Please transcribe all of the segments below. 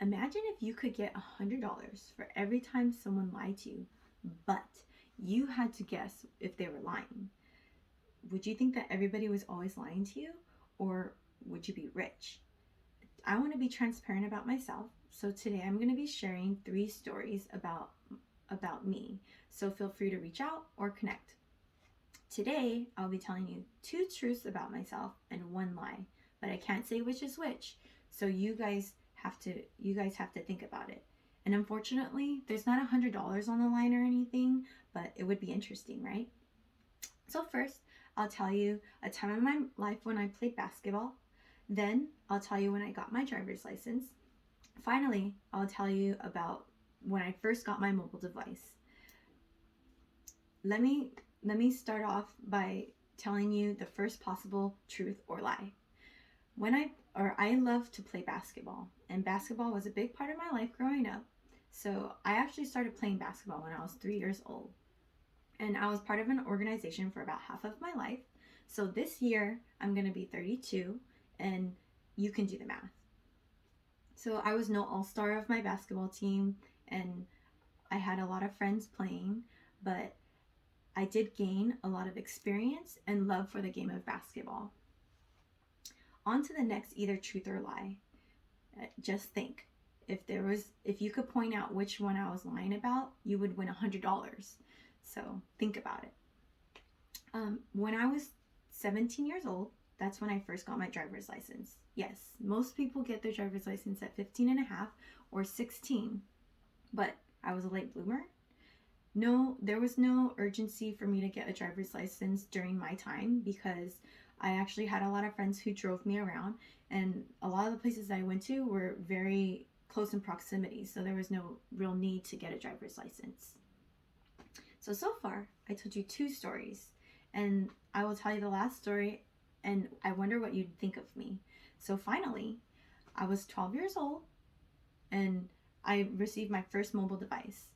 Imagine if you could get $100 for every time someone lied to you, but you had to guess if they were lying. Would you think that everybody was always lying to you, or would you be rich? I want to be transparent about myself, so today I'm going to be sharing 3 stories about me. So feel free to reach out or connect. Today, I'll be telling you 2 truths about myself and 1 lie, but I can't say which is which. So you guys have to think about it. And unfortunately, there's not $100 on the line or anything, but it would be interesting, right? So first, I'll tell you a time in my life when I played basketball. Then, I'll tell you when I got my driver's license. Finally, I'll tell you about when I first got my mobile device. Let me start off by telling you the first possible truth or lie. I love to play basketball, and basketball was a big part of my life growing up. So I actually started playing basketball when I was 3 years old, and I was part of an organization for about half of my life. So this year I'm going to be 32, and you can do the math. So I was no all-star of my basketball team, and I had a lot of friends playing, but I did gain a lot of experience and love for the game of basketball. On to the next either truth or lie. Just think, if you could point out which one I was lying about, you would win $100. So think about it. When I was 17 years old, that's when I first got my driver's license. Yes, most people get their driver's license at 15 and a half or 16, but I was a late bloomer. No, there was no urgency for me to get a driver's license during my time because I actually had a lot of friends who drove me around, and a lot of the places I went to were very close in proximity, so there was no real need to get a driver's license. So far, I told you 2 stories, and I will tell you the last story, and I wonder what you'd think of me. So finally, I was 12 years old, and I received my first mobile device.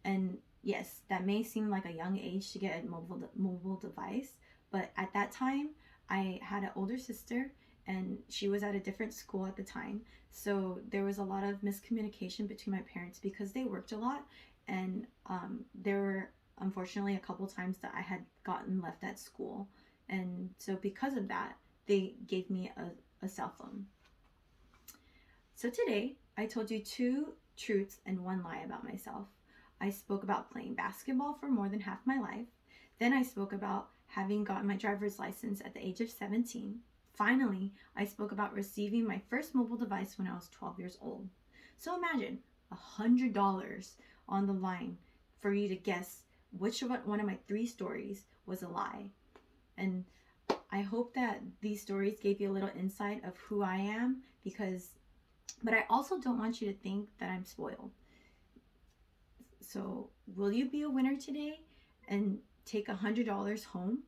And yes, that may seem like a young age to get a mobile device, but at that time, I had an older sister, and she was at a different school at the time. So there was a lot of miscommunication between my parents because they worked a lot, and there were unfortunately a couple times that I had gotten left at school. And so because of that, they gave me a cell phone. So today, I told you 2 truths and 1 lie about myself. I spoke about playing basketball for more than half my life. Then I spoke about having gotten my driver's license at the age of 17. Finally, I spoke about receiving my first mobile device when I was 12 years old. So imagine $100 on the line for you to guess which one of my 3 stories was a lie. And I hope that these stories gave you a little insight of who I am, but I also don't want you to think that I'm spoiled. So will you be a winner today and take $100 home?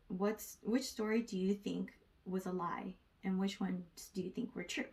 Which story do you think was a lie, and which ones do you think were true?